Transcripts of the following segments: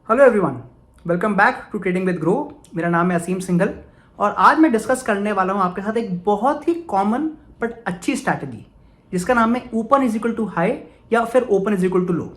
Hello everyone, welcome back to trading with Groww. मेरा नाम है असीम सिंघल और आज मैं डिस्कस करने वाला हूं आपके साथ एक बहुत ही कॉमन बट अच्छी स्ट्रैटेजी जिसका नाम है open is equal to high या फिर open is equal to low.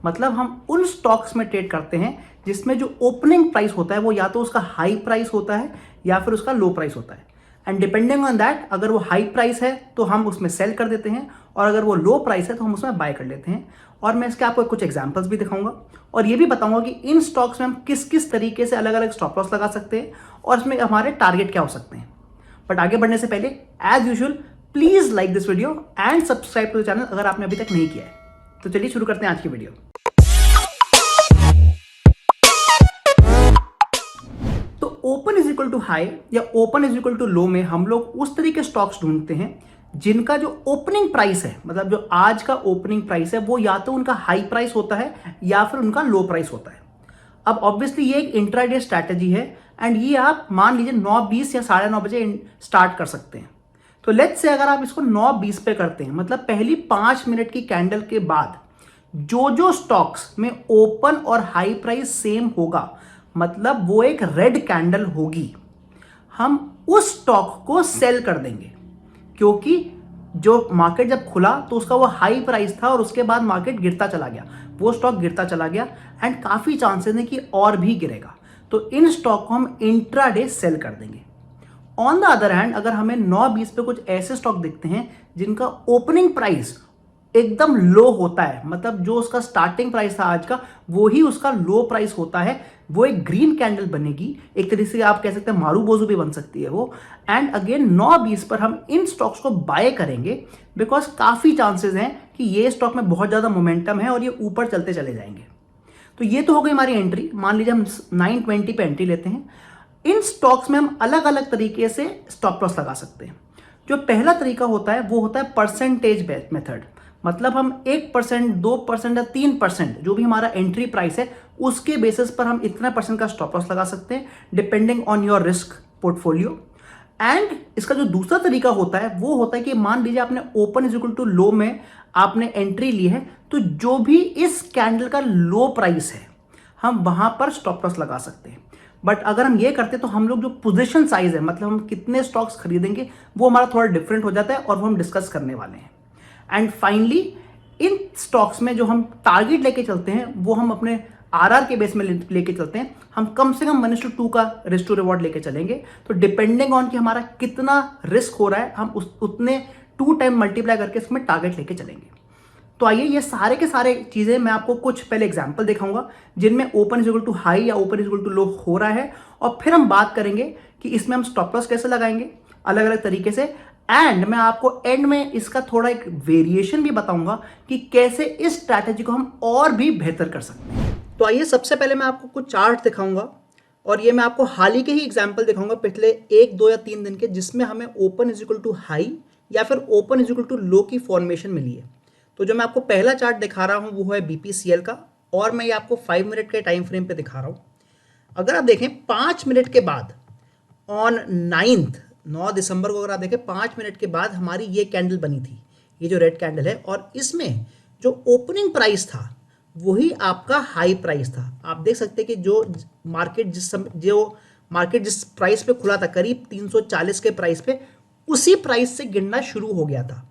मतलब हम उन स्टॉक्स में ट्रेड करते हैं जिसमें जो ओपनिंग प्राइस होता है वो या तो उसका हाई प्राइस होता है या फिर उसका लो प्राइस होता है। एंड डिपेंडिंग ऑन दैट, अगर वो हाई प्राइस है तो हम उसमें सेल कर देते हैं और अगर वो लो प्राइस है तो हम उसमें बाय कर लेते हैं। और मैं इसके आपको कुछ एग्जांपल्स भी दिखाऊंगा और ये भी बताऊंगा कि इन स्टॉक्स में हम किस किस तरीके से अलग अलग स्टॉप लॉस लगा सकते हैं और इसमें हमारे टारगेट क्या हो सकते हैं। बट आगे बढ़ने से पहले as usual please like this video and subscribe to the channel अगर आपने अभी तक नहीं किया है। तो चलिए शुरू करते हैं आज की वीडियो। तो open is equal to high या open is equal to low में हम लोग उस तरीके स्टॉक्स ढूंढते हैं जिनका जो ओपनिंग प्राइस है, मतलब जो आज का ओपनिंग प्राइस है, वो या तो उनका हाई प्राइस होता है या फिर उनका लो प्राइस होता है। अब ऑब्वियसली ये एक इंट्राडे स्ट्रैटेजी है एंड ये आप मान लीजिए 9:20 या 9:30 बजे स्टार्ट कर सकते हैं। तो लेट्स से अगर आप इसको 9:20 पे करते हैं, मतलब पहली 5 मिनट की कैंडल के बाद जो जो स्टॉक्स में ओपन और हाई प्राइस सेम होगा, मतलब वो एक रेड कैंडल होगी, हम उस स्टॉक को सेल कर देंगे। क्योंकि जो मार्केट जब खुला तो उसका वो हाई प्राइस था और उसके बाद मार्केट गिरता चला गया, वो स्टॉक गिरता चला गया एंड काफी चांसेस है कि और भी गिरेगा। तो इन स्टॉक को हम इंट्राडे सेल कर देंगे। ऑन द अदर हैंड, अगर हमें 9:20 पे कुछ ऐसे स्टॉक दिखते हैं जिनका ओपनिंग प्राइस एकदम लो होता है, मतलब जो उसका स्टार्टिंग प्राइस था आज का वो ही उसका लो प्राइस होता है, वो एक ग्रीन कैंडल बनेगी। एक तरीके से आप कह सकते हैं मारू बोजू भी बन सकती है वो। एंड अगेन 9:20 पर हम इन स्टॉक्स को बाय करेंगे बिकॉज काफी चांसेस हैं कि ये स्टॉक में बहुत ज्यादा मोमेंटम है और ये ऊपर चलते चले जाएंगे। तो ये तो हो गई हमारी एंट्री। मान लीजिए हम 9:20 पे एंट्री लेते हैं। इन स्टॉक्स में हम अलग अलग तरीके से स्टॉप लॉस लगा सकते हैं। जो पहला तरीका होता है वो होता है परसेंटेज बेस्ड मेथड। मतलब हम 1%, 2% या 3% जो भी हमारा एंट्री प्राइस है उसके बेसिस पर हम इतना परसेंट का स्टॉप लॉस लगा सकते हैं depending on your risk portfolio. And इसका जो दूसरा तरीका होता है वो होता है कि मान लीजिए आपने open is equal to low में आपने एंट्री ली है, तो जो भी इस कैंडल का लो प्राइस है हम वहां पर स्टॉप लॉस लगा सकते हैं। बट अगर हम ये करते तो हम लोग जो पोजीशन साइज है, मतलब हम कितने स्टॉक्स खरीदेंगे, वो हमारा थोड़ा डिफरेंट हो जाता है और वो हम डिस्कस करने वाले हैं। एंड फाइनली इन स्टॉक्स में जो हम टारगेट लेके चलते हैं वो हम अपने आरआर के बेस में लेके चलते हैं। हम कम से कम 1:2 का रिस्क टू रिवॉर्ड लेके चलेंगे। तो डिपेंडिंग ऑन कि हमारा कितना रिस्क हो रहा है हम उतने 2 टाइम मल्टीप्लाई करके इसमें टारगेट लेके चलेंगे। तो आइए ये सारे के सारे चीजें मैं आपको कुछ पहले एग्जांपल दिखाऊंगा जिनमें open is equal to high या open is equal to low हो रहा है, और फिर हम बात करेंगे कि इसमें हम स्टॉप लॉस कैसे लगाएंगे अलग अलग तरीके से। एंड मैं आपको एंड में इसका थोड़ा एक वेरिएशन भी बताऊंगा कि कैसे इस स्ट्रैटेजी को हम और भी बेहतर कर सकते हैं। तो आइए सबसे पहले मैं आपको कुछ चार्ट दिखाऊंगा और ये मैं आपको हाल ही के ही एग्जांपल दिखाऊंगा पिछले 1, 2 या 3 दिन के, जिसमें हमें open is equal to high या फिर open is equal to low की फॉर्मेशन मिली है। तो जो मैं आपको पहला चार्ट दिखा रहा हूं वो है बीपीसीएल का और मैं ये आपको 5 मिनट के टाइम फ्रेम पे दिखा रहा हूं। अगर आप देखें 5 मिनट के बाद ऑन 9 दिसंबर को अगर आप देखें 5 मिनट के बाद हमारी ये कैंडल बनी थी, ये जो रेड कैंडल है, और इसमें जो ओपनिंग प्राइस था वही आपका हाई प्राइस था। आप देख सकते हैं कि जो मार्केट जिस प्राइस पे खुला था करीब 340 के प्राइस पे, उसी प्राइस से गिरना शुरू हो गया था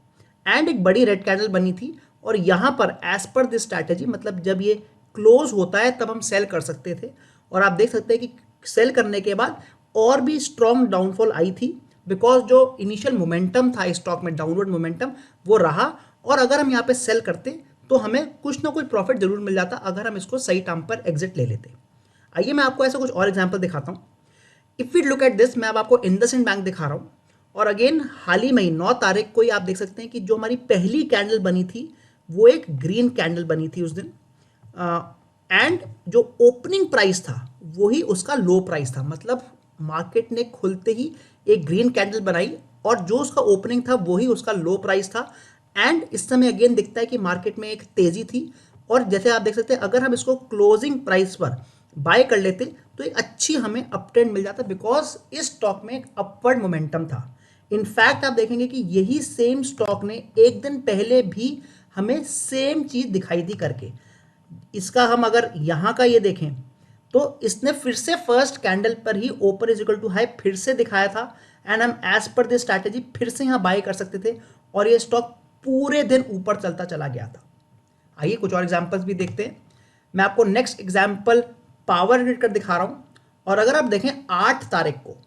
एंड एक बड़ी रेड कैंडल बनी थी। और यहां पर एज पर दिस स्ट्रैटेजी, मतलब जब ये क्लोज होता है तब हम सेल कर सकते थे। और आप देख सकते हैं कि सेल करने के बाद और भी स्ट्रॉन्ग डाउनफॉल आई थी बिकॉज जो इनिशियल मोमेंटम था स्टॉक में, डाउनवर्ड मोमेंटम, वो रहा। और अगर हम यहाँ पे सेल करते तो हमें कुछ ना कुछ प्रॉफिट जरूर मिल जाता अगर हम इसको सही टाइम पर एग्जिट ले लेते। आइए मैं आपको ऐसा कुछ और एग्जांपल दिखाता हूँ। If we look at this, मैं अब आपको इंडसइंड बैंक दिखा रहा हूँ और अगेन हाल ही में 9 तारीख को ही आप देख सकते हैं कि जो हमारी पहली कैंडल बनी थी वो एक ग्रीन कैंडल बनी थी उस दिन। एंड जो ओपनिंग प्राइस था वही उसका लो प्राइस था, मतलब मार्केट ने खुलते ही एक ग्रीन कैंडल बनाई और जो उसका ओपनिंग था वही उसका लो प्राइस था। एंड इस समय अगेन दिखता है कि मार्केट में एक तेजी थी और जैसे आप देख सकते हैं अगर हम इसको क्लोजिंग प्राइस पर बाय कर लेते तो एक अच्छी हमें अपट्रेंड मिल जाता बिकॉज इस स्टॉक में एक अपवर्ड मोमेंटम था। इनफैक्ट आप देखेंगे कि यही सेम स्टॉक ने एक दिन पहले भी हमें सेम चीज दिखाई थी करके। इसका हम अगर यहाँ का ये देखें तो इसने फिर से फर्स्ट कैंडल पर ही open is equal to high फिर से दिखाया था एंड हम एज पर दिस स्ट्रैटेजी फिर से यहाँ बाय कर सकते थे और ये स्टॉक पूरे दिन ऊपर चलता चला गया था। आइए कुछ और एग्जांपल्स भी देखते हैं। मैं आपको नेक्स्ट एग्जांपल पावर यूनिट कर दिखा रहा हूँ और अगर आप देखें 8 तारीख को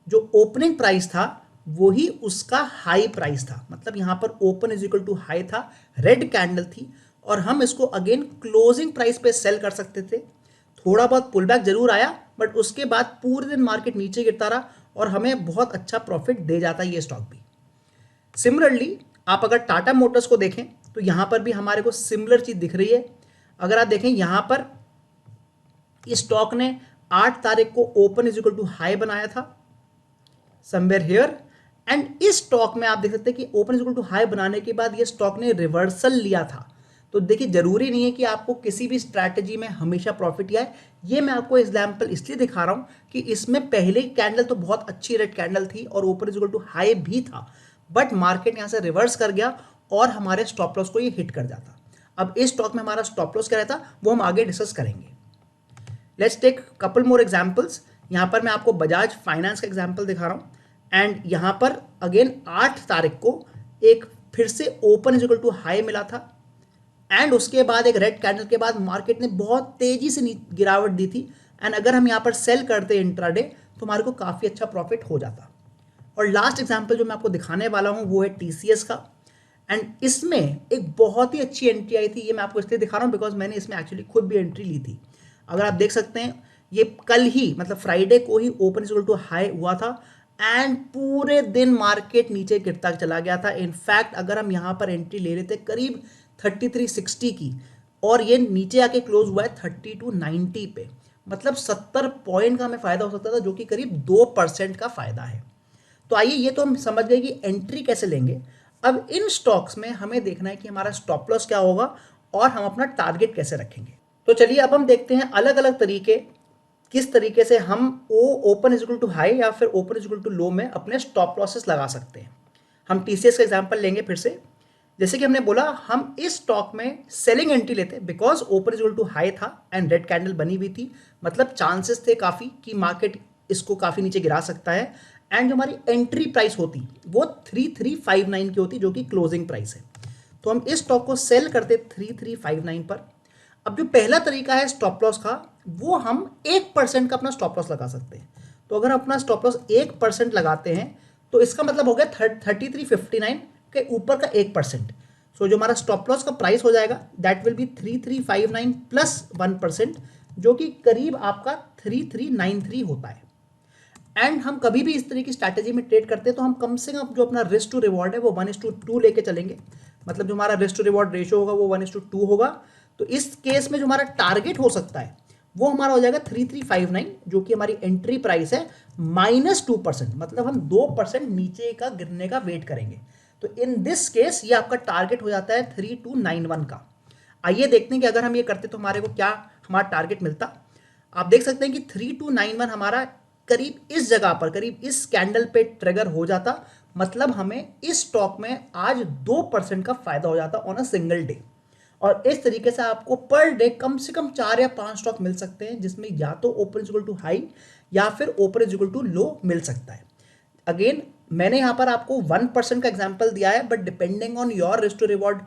जो ओपनिंग प्राइस था वही उसका हाई प्राइस था, मतलब यहाँ पर open is equal to high था, रेड कैंडल थी और हम इसको अगेन क्लोजिंग प्राइस पे सेल कर सकते थे। थोड़ा बहुत पुल बैक जरूर आया बट उसके बाद पूरे दिन मार्केट नीचे गिरता रहा और हमें बहुत अच्छा प्रॉफिट दे जाता है ये स्टॉक भी। सिमिलरली आप अगर टाटा मोटर्स को देखें तो यहाँ पर भी हमारे को सिमिलर चीज दिख रही है। अगर आप देखें यहाँ पर इस स्टॉक ने 8 तारीख को open is equal to high बनाया था समवेयर हियर एंड इस स्टॉक में आप देख सकते हैं कि open is equal to high बनाने के बाद ये स्टॉक ने रिवर्सल लिया था। तो देखिए जरूरी नहीं है कि आपको किसी भी स्ट्रैटेजी में हमेशा प्रॉफिट ही आए। ये मैं आपको एग्जांपल इसलिए दिखा रहा हूं कि इसमें पहले कैंडल तो बहुत अच्छी रेड कैंडल थी और open is equal to high भी था बट मार्केट यहां से रिवर्स कर गया और हमारे स्टॉप लॉस को ये हिट कर जाता। अब इस स्टॉक में हमारा स्टॉप लॉस क्या रहता वो हम आगे डिस्कस करेंगे। Let's take couple more examples. यहां पर मैं आपको बजाज फाइनेंस का एग्जांपल दिखा रहा हूं एंड यहां पर अगेन 8 तारीख को एक फिर से open is equal to high मिला था एंड उसके बाद एक रेड कैंडल के बाद मार्केट ने बहुत तेजी से गिरावट दी थी एंड अगर हम यहाँ पर सेल करते इंट्राडे तो हमारे को काफ़ी अच्छा प्रॉफिट हो जाता। और लास्ट एग्जांपल जो मैं आपको दिखाने वाला हूँ वो है टीसीएस का एंड इसमें एक बहुत ही अच्छी एंट्री आई थी। ये मैं आपको इसलिए दिखा रहा हूँ बिकॉज मैंने इसमें एक्चुअली खुद भी एंट्री ली थी। अगर आप देख सकते हैं ये कल ही मतलब फ्राइडे को ही ओपन इक्वल टू हाई हुआ था एंड पूरे दिन मार्केट नीचे गिरता चला गया था। इनफैक्ट अगर हम यहाँ पर एंट्री ले लेते करीब 3360 की और ये नीचे आके क्लोज हुआ है 3290 पे, मतलब 70 पॉइंट का हमें फायदा हो सकता था जो कि करीब 2% का फायदा है। तो आइए ये तो हम समझ गए कि एंट्री कैसे लेंगे। अब इन स्टॉक्स में हमें देखना है कि हमारा स्टॉप लॉस क्या होगा और हम अपना टारगेट कैसे रखेंगे। तो चलिए अब हम देखते हैं अलग अलग तरीके किस तरीके से हम open is equal to high या फिर open is equal to low में अपने स्टॉप लॉसेस लगा सकते हैं। हम टीसीएस का एग्जांपल लेंगे फिर से। जैसे कि हमने बोला हम इस स्टॉक में सेलिंग एंट्री लेते because open is equal to high था एंड रेड कैंडल बनी हुई थी, मतलब चांसेस थे काफ़ी कि मार्केट इसको काफ़ी नीचे गिरा सकता है एंड जो हमारी एंट्री प्राइस होती वो 3359 की होती जो कि क्लोजिंग प्राइस है। तो हम इस स्टॉक को सेल करते 3359 पर। अब जो पहला तरीका है स्टॉप लॉस का वो हम 1% का अपना स्टॉप लॉस लगा सकते हैं। तो अगर हम अपना स्टॉप लॉस 1% लगाते हैं तो इसका मतलब हो गया 3359 के ऊपर का 1%। सो जो हमारा स्टॉप लॉस का प्राइस हो जाएगा दैट विल बी 3359 प्लस 1% जो कि करीब आपका 3393 होता है। एंड हम कभी भी इस तरह की स्ट्रैटेजी में ट्रेड करते हैं तो हम कम से कम जो अपना रिस्क टू रिवॉर्ड है वो 1:2 लेके चलेंगे, मतलब जो हमारा रिस्क टू रिवॉर्ड रेशियो होगा वो 1:2 होगा। तो इस केस में जो हमारा टारगेट हो सकता है वो हमारा हो जाएगा 3359 जो कि हमारी एंट्री प्राइस है -2%, मतलब हम 2% नीचे का गिरने का वेट करेंगे। तो इन दिस केस ये आपका टारगेट हो जाता है 3291 का। आइए देखते हैं कि अगर हम ये करते तो हमारे को क्या हमारा टारगेट मिलता। आप देख सकते हैं कि 3291 हमारा करीब इस जगह पर करीब इस कैंडल पे ट्रिगर हो जाता, मतलब हमें इस स्टॉक में आज 2% का फायदा हो जाता ऑन अ सिंगल डे। और इस तरीके से आपको पर डे कम से कम 4 या 5 स्टॉक मिल सकते हैं जिसमें या तो open is equal to high या फिर open is equal to low मिल सकता है। अगेन मैंने यहाँ पर आपको 1% का एग्जाम्पल दिया है but depending on your risk to reward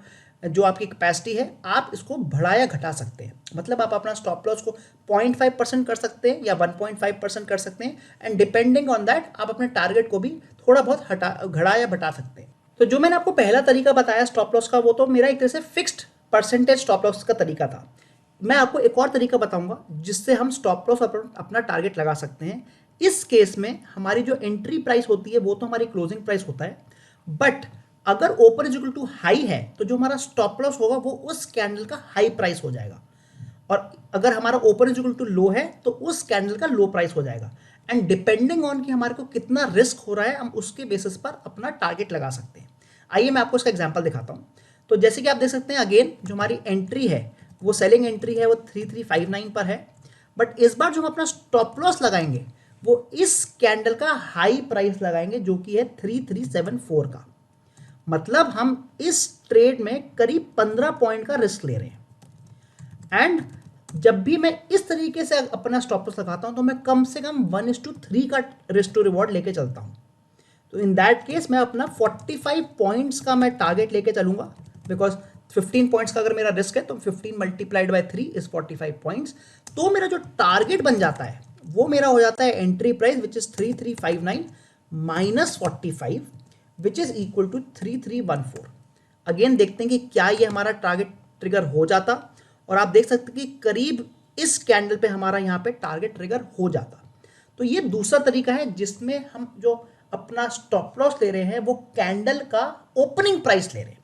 जो आपकी कैपेसिटी है आप इसको बढ़ा या घटा सकते हैं, मतलब आप अपना स्टॉप लॉस को 0.5% कर सकते हैं या 1.5% कर सकते हैं एंड डिपेंडिंग ऑन दैट आप अपने टारगेट को भी थोड़ा बहुत घटा या बढ़ा सकते हैं। तो जो मैंने आपको पहला तरीका बताया स्टॉप लॉस का वो तो मेरा एक तरह से फिक्स्ड परसेंटेज स्टॉप लॉस का तरीका था। मैं आपको एक और तरीका बताऊंगा जिससे हम स्टॉप लॉस अपना टारगेट लगा सकते हैं। इस केस में हमारी जो एंट्री प्राइस होती है वो तो हमारी क्लोजिंग प्राइस होता है बट अगर open is equal to high है तो जो हमारा स्टॉप लॉस होगा वो उस कैंडल का हाई प्राइस हो जाएगा और अगर हमारा ओपन इज इक्वल टू लो है तो उस कैंडल का लो प्राइस हो जाएगा एंड डिपेंडिंग ऑन कि हमारे को कितना रिस्क हो रहा है हम उसके बेसिस पर अपना टारगेट लगा सकते हैं। आइए मैं आपको इसका एग्जांपल दिखाता हूं। तो जैसे कि आप देख सकते हैं अगेन जो हमारी एंट्री है वो सेलिंग एंट्री है वो 3359 पर है बट इस बार जो हम अपना स्टॉप लॉस लगाएंगे वो इस कैंडल का हाई प्राइस लगाएंगे जो कि है 3374 का, मतलब हम इस ट्रेड में करीब 15 पॉइंट का रिस्क ले रहे हैं एंड जब भी मैं इस तरीके से अपना स्टॉप लॉस लगाता हूं तो मैं कम से कम 1:3 का रिस्क टू रिवॉर्ड लेके चलता हूं। तो इन दैट केस मैं अपना 45 पॉइंट्स का मैं टारगेट लेके चलूंगा, बिकॉज 15 पॉइंट्स का अगर मेरा रिस्क है तो 15 मल्टीप्लाइड बाय 3 इज 45 पॉइंट्स। तो मेरा जो टारगेट बन जाता है वो मेरा हो जाता है entry price which is 3359 minus 45 which is equal to 3314। Again देखते हैं कि क्या ये हमारा टारगेट ट्रिगर हो जाता, और आप देख सकते हैं कि करीब इस कैंडल पे हमारा यहाँ पे टारगेट ट्रिगर हो जाता। तो ये दूसरा तरीका है जिसमें हम जो अपना स्टॉप लॉस ले रहे हैं वो कैंडल का ओपनिंग प्राइस ले रहे हैं,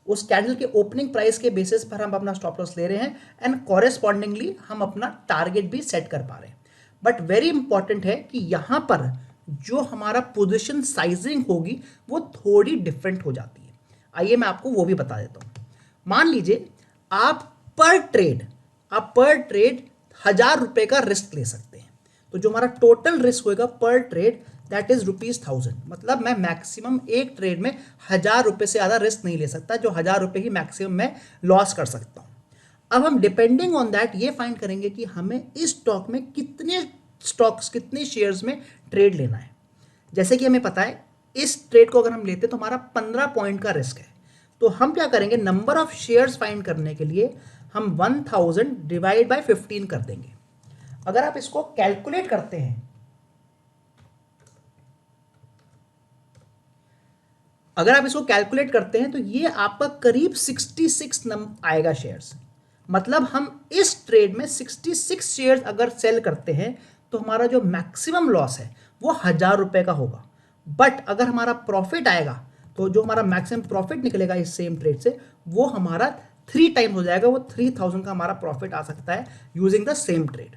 उस कैंडल के ओपनिंग प्राइस के बेसिस पर हम अपना स्टॉप लॉस ले रहे हैं एंड कॉरेस्पॉन्डिंगली हम अपना टारगेट भी सेट कर पा रहे हैं। बट वेरी इंपॉर्टेंट है कि यहां पर जो हमारा पोजीशन साइजिंग होगी वो थोड़ी डिफरेंट हो जाती है। आइए मैं आपको वो भी बता देता हूं। मान लीजिए आप पर ट्रेड 1,000 रुपए का रिस्क ले सकते हैं। तो जो हमारा टोटल रिस्क होगा पर ट्रेड दैट इज ₹1000। मतलब मैं मैक्सिमम एक ट्रेड में 1,000 रुपए से ज्यादा रिस्क नहीं ले सकता, जो 1,000 रुपए ही मैक्सिमम मैं लॉस कर सकता हूं। अब हम डिपेंडिंग ऑन दैट ये फाइंड करेंगे कि हमें इस स्टॉक में कितने शेयर्स में ट्रेड लेना है। जैसे कि हमें पता है इस ट्रेड को अगर हम लेते हैं तो हमारा 15 पॉइंट का रिस्क है। तो हम क्या करेंगे, नंबर ऑफ शेयर्स फाइंड करने के लिए हम 1000 डिवाइड बाय 15 कर देंगे। अगर आप इसको कैलकुलेट करते हैं, तो ये आपका करीब 66 आएगा शेयर्स। मतलब हम इस ट्रेड में 66 शेयर्स अगर सेल करते हैं तो हमारा जो मैक्सिमम लॉस है वो 1,000 रुपए का होगा। बट अगर हमारा प्रॉफिट आएगा तो जो हमारा मैक्सिमम प्रॉफिट निकलेगा इस सेम ट्रेड से वो हमारा 3 टाइम हो जाएगा, वो 3000 का हमारा प्रॉफिट आ सकता है यूजिंग द सेम ट्रेड।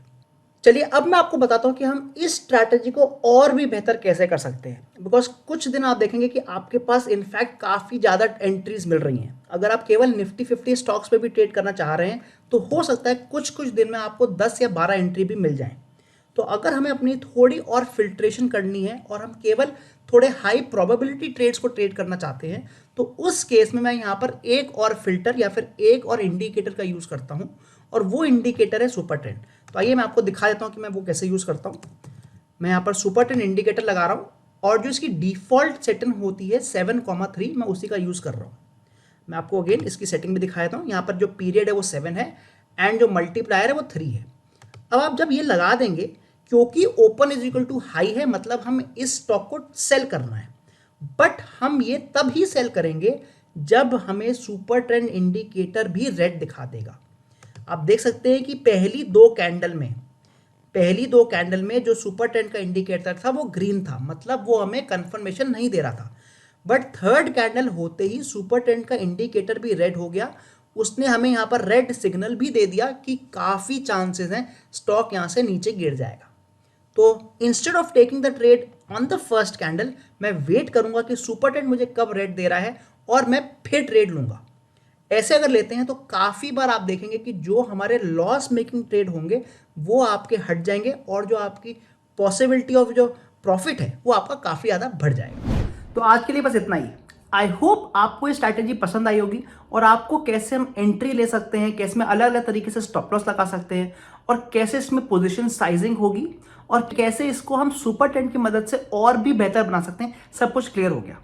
चलिए अब मैं आपको बताता हूं कि हम इस स्ट्रैटेजी को और भी बेहतर कैसे कर सकते हैं, बिकॉज कुछ दिन आप देखेंगे कि आपके पास इनफैक्ट काफ़ी ज़्यादा एंट्रीज मिल रही हैं। अगर आप केवल निफ्टी 50 स्टॉक्स पे भी ट्रेड करना चाह रहे हैं तो हो सकता है कुछ कुछ दिन में आपको 10 या 12 एंट्री भी मिल जाएं। तो अगर हमें अपनी थोड़ी और फिल्ट्रेशन करनी है और हम केवल थोड़े हाई प्रोबेबिलिटी ट्रेड्स को ट्रेड करना चाहते हैं तो उस केस में मैं यहाँ पर एक और फिल्टर या फिर एक और इंडिकेटर का यूज़ करता हूँ, और वो इंडिकेटर है सुपर ट्रेंड। तो आइए मैं आपको दिखा देता हूँ कि मैं वो कैसे यूज़ करता हूँ। मैं यहाँ पर सुपर ट्रेंड इंडिकेटर लगा रहा हूँ और जो इसकी डिफ़ॉल्ट सेटिंग होती है 7,3 मैं उसी का यूज़ कर रहा हूँ। मैं आपको अगेन इसकी सेटिंग भी दिखा देता हूँ। यहाँ पर जो पीरियड है वो 7 है एंड जो मल्टीप्लायर है वो 3 है। अब आप जब ये लगा देंगे, क्योंकि open is equal to high है मतलब हम इस स्टॉक को सेल करना है, बट हम ये तब ही सेल करेंगे जब हमें सुपर ट्रेंड इंडिकेटर भी रेड दिखा देगा। आप देख सकते हैं कि पहली दो कैंडल में जो सुपर ट्रेंड का इंडिकेटर था वो ग्रीन था, मतलब वो हमें कंफर्मेशन नहीं दे रहा था। बट थर्ड कैंडल होते ही सुपर ट्रेंड का इंडिकेटर भी रेड हो गया, उसने हमें यहाँ पर रेड सिग्नल भी दे दिया कि काफ़ी चांसेस हैं स्टॉक यहाँ से नीचे गिर जाएगा। तो instead of taking the trade on the first candle मैं वेट करूंगा कि सुपर ट्रेंड मुझे कब रेड दे रहा है और मैं फिर ट्रेड लूंगा। ऐसे अगर लेते हैं तो काफ़ी बार आप देखेंगे कि जो हमारे लॉस मेकिंग ट्रेड होंगे वो आपके हट जाएंगे और जो आपकी पॉसिबिलिटी ऑफ जो प्रॉफिट है वो आपका काफ़ी ज़्यादा बढ़ जाएगा। तो आज के लिए बस इतना ही। आई होप आपको ये स्ट्रैटेजी पसंद आई होगी और आपको कैसे हम एंट्री ले सकते हैं, कैसे में अलग अलग तरीके से स्टॉप लॉस लगा सकते हैं और कैसे इसमें पोजीशन साइजिंग होगी और कैसे इसको हम सुपर ट्रेंड की मदद से और भी बेहतर बना सकते हैं, सब कुछ क्लियर हो गया।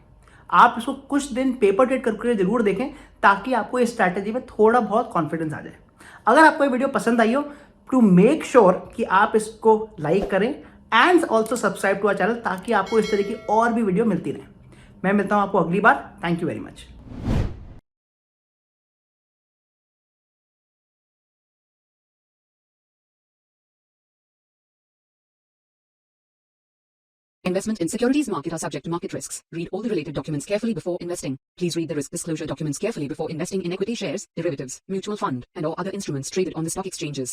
आप इसको कुछ दिन पेपर ट्रेड करके जरूर देखें ताकि आपको इस स्ट्रैटेजी में थोड़ा बहुत कॉन्फिडेंस आ जाए। अगर आपको ये वीडियो पसंद आई हो टू मेक श्योर कि आप इसको लाइक करें and also subscribe to our channel ताकि आपको इस तरह की और भी वीडियो मिलती रहे। मैं मिलता हूं आपको अगली बार। Thank you very much. Investment in securities market are subject to market risks. Read all the related documents carefully before investing. Please read the risk disclosure documents carefully before investing in equity shares, derivatives, mutual fund, and or other instruments traded on the stock exchanges.